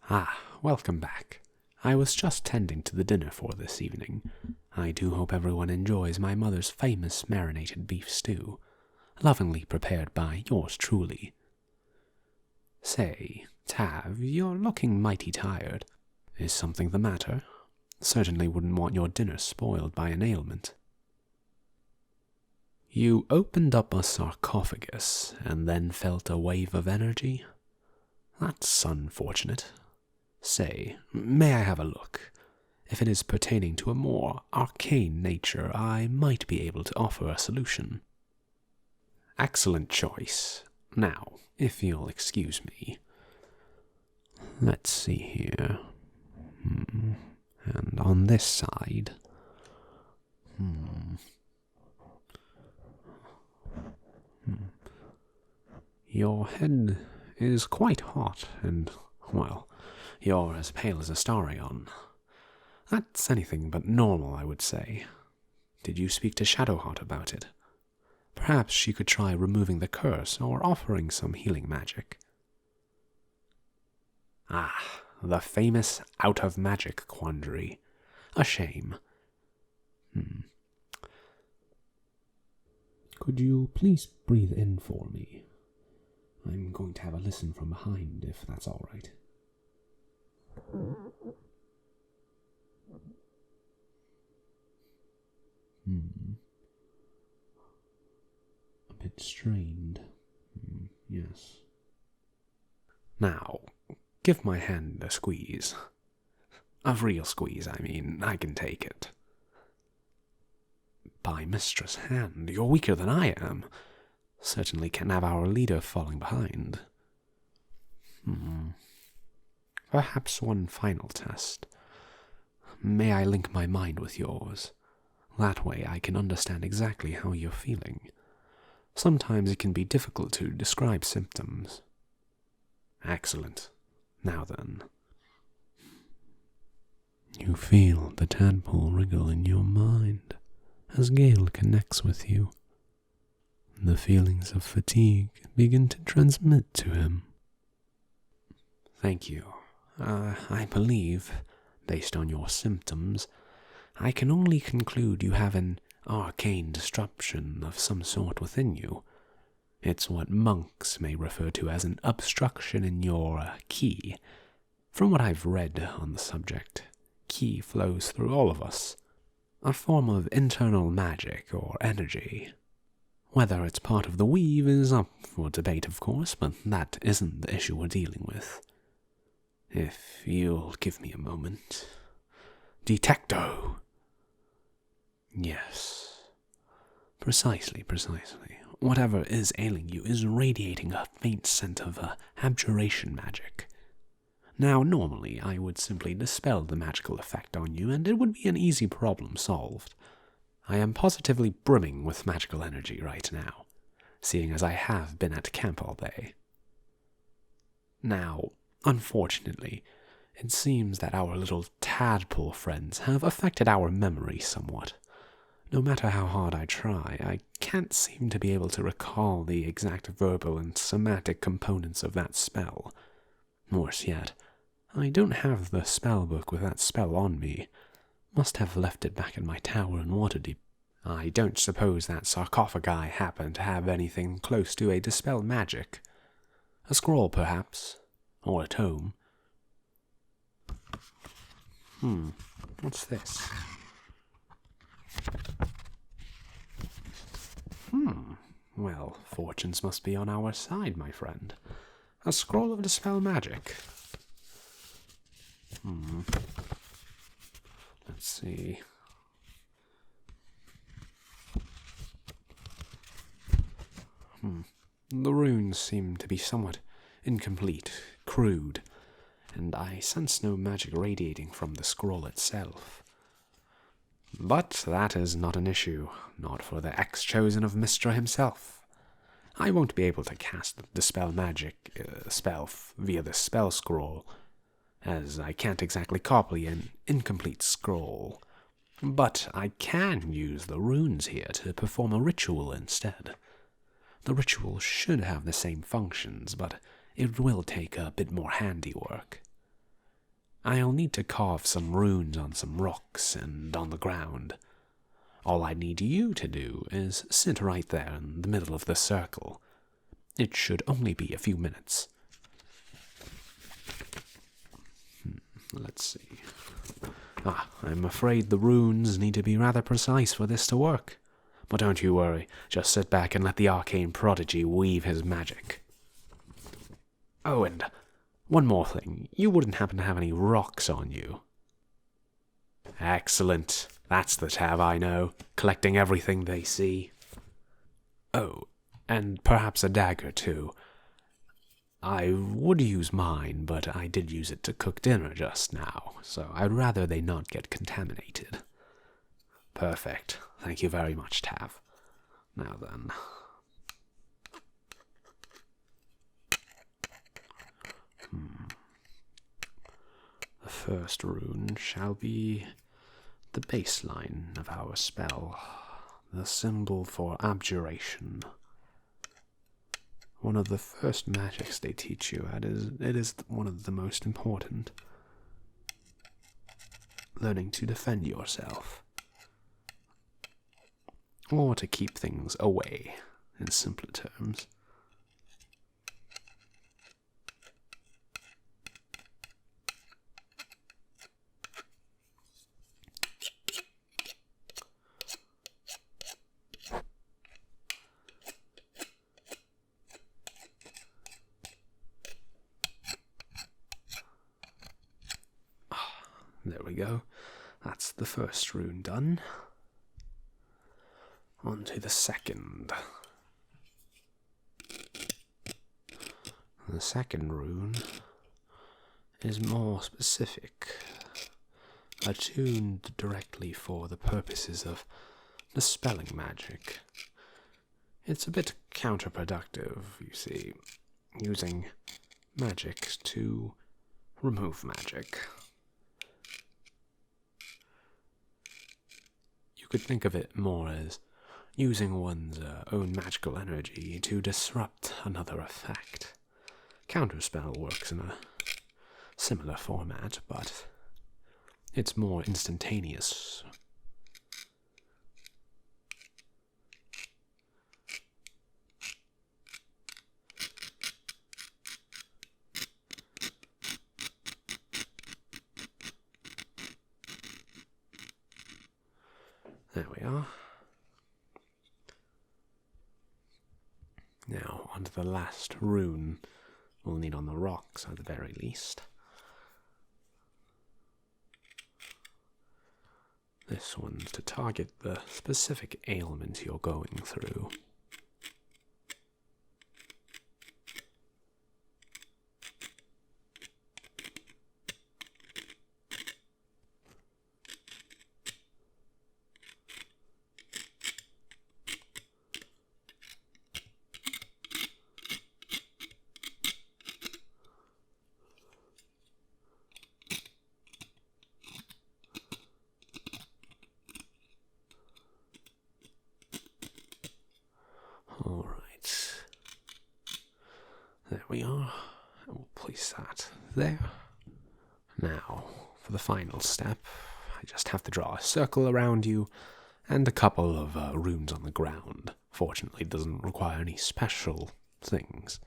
Ah, welcome back. I was just tending to the dinner for this evening. I do hope everyone enjoys my mother's famous marinated beef stew, lovingly prepared by yours truly. Say, Tav, you're looking mighty tired. Is something the matter? Certainly wouldn't want your dinner spoiled by an ailment. You opened up a sarcophagus and then felt a wave of energy? That's unfortunate. Say, may I have a look? If it is pertaining to a more arcane nature, I might be able to offer a solution. Excellent choice. Now, if you'll excuse me. Let's see here. And on this side. Your head is quite hot, and, well, you're as pale as a starion. That's anything but normal, I would say. Did you speak to Shadowheart about it? Perhaps she could try removing the curse or offering some healing magic. Ah, the famous out-of-magic quandary. A shame. Could you please breathe in for me? I'm going to have a listen from behind, if that's all right. A bit strained. Yes. Now, give my hand a squeeze. A real squeeze, I mean. I can take it. By Mistress' hand, you're weaker than I am. Certainly can't have our leader falling behind. Perhaps one final test. May I link my mind with yours? That way I can understand exactly how you're feeling. Sometimes it can be difficult to describe symptoms. Excellent. Now then. You feel the tadpole wriggle in your mind as Gale connects with you. The feelings of fatigue begin to transmit to him. Thank you. I believe, based on your symptoms, I can only conclude you have an arcane disruption of some sort within you. It's what monks may refer to as an obstruction in your ki. From what I've read on the subject, ki flows through all of us, a form of internal magic or energy. Whether it's part of the weave is up for debate, of course, but that isn't the issue we're dealing with. If you'll give me a moment. Detecto! Yes. Precisely. Whatever is ailing you is radiating a faint scent of abjuration magic. Now, normally, I would simply dispel the magical effect on you, and it would be an easy problem solved. I am positively brimming with magical energy right now, seeing as I have been at camp all day. Now, unfortunately, it seems that our little tadpole friends have affected our memory somewhat. No matter how hard I try, I can't seem to be able to recall the exact verbal and somatic components of that spell. Worse yet, I don't have the spell book with that spell on me. Must have left it back in my tower in Waterdeep. I don't suppose that sarcophagi happened to have anything close to a dispel magic. A scroll, perhaps, or a tome. What's this? Well, fortunes must be on our side, my friend. A scroll of dispel magic. Let's see. The runes seem to be somewhat incomplete, crude, and I sense no magic radiating from the scroll itself. But that is not an issue, not for the ex-chosen of Mystra himself. I won't be able to cast the dispel magic spell via the spell scroll, as I can't exactly copy an incomplete scroll. But I can use the runes here to perform a ritual instead. The ritual should have the same functions, but it will take a bit more handiwork. I'll need to carve some runes on some rocks and on the ground. All I need you to do is sit right there in the middle of the circle. It should only be a few minutes. Let's see. I'm afraid the runes need to be rather precise for this to work. But don't you worry, just sit back and let the arcane prodigy weave his magic. Oh, and one more thing. You wouldn't happen to have any rocks on you? Excellent. That's the Tav I know, collecting everything they see. Oh, and perhaps a dagger too. I would use mine, but I did use it to cook dinner just now, so I'd rather they not get contaminated. Perfect. Thank you very much, Tav. Now then. The first rune shall be the baseline of our spell, the symbol for abjuration. One of the first magics they teach you, it is one of the most important. Learning to defend yourself. Or to keep things away, in simpler terms. There we go. That's the first rune done. On to the second. The second rune is more specific, attuned directly for the purposes of dispelling magic. It's a bit counterproductive, you see, using magic to remove magic. You could think of it more as using one's own magical energy to disrupt another effect. Counterspell works in a similar format, but it's more instantaneous. There we are. Now, onto the last rune we'll need on the rocks at the very least. This one's to target the specific ailment you're going through. Alright. There we are. I will place that there. Now, for the final step, I just have to draw a circle around you and a couple of runes on the ground. Fortunately, it doesn't require any special things.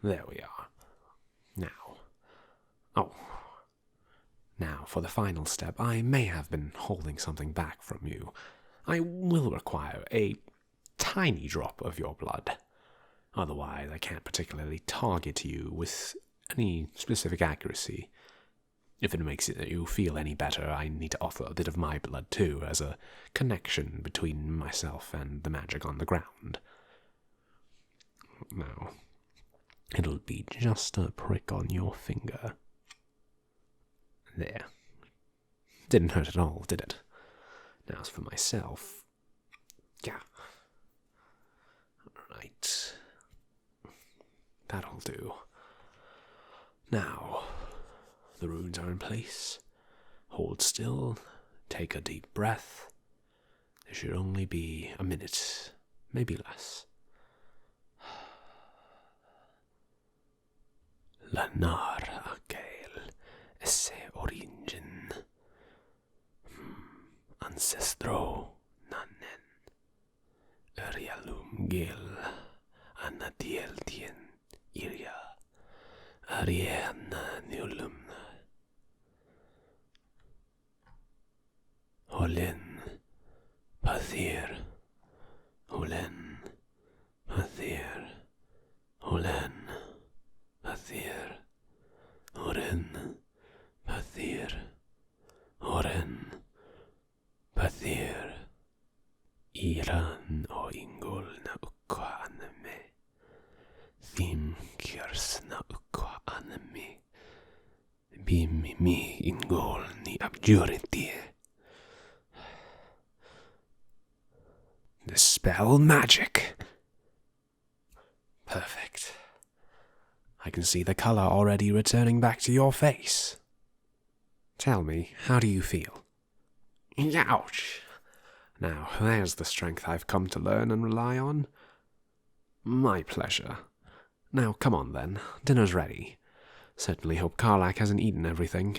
There we are. Now, for the final step, I may have been holding something back from you. I will require a tiny drop of your blood. Otherwise, I can't particularly target you with any specific accuracy. If it makes you feel any better, I need to offer a bit of my blood too, as a connection between myself and the magic on the ground. Now, it'll be just a prick on your finger. There. Didn't hurt at all, did it? Now, as for myself... Yeah. Right. That'll do. Now, the runes are in place. Hold still, take a deep breath. There should only be a minute, maybe less. Lanar a Gale esse origin. Ancestro nanen. Erialum Gale anadieltien iria. Ariana nulum. Holen pathir. Holen pathir. Holen pathir. Oren pathir. Oren pathir. Iran o ingol na ukwa anime. Thim kirs na ukwa anime. Bimimi ingol ni abjuriti. Dispel magic. Perfect. I can see the color already returning back to your face. Tell me, how do you feel? Ouch! Now, there's the strength I've come to learn and rely on. My pleasure. Now, come on then. Dinner's ready. Certainly hope Karlak hasn't eaten everything.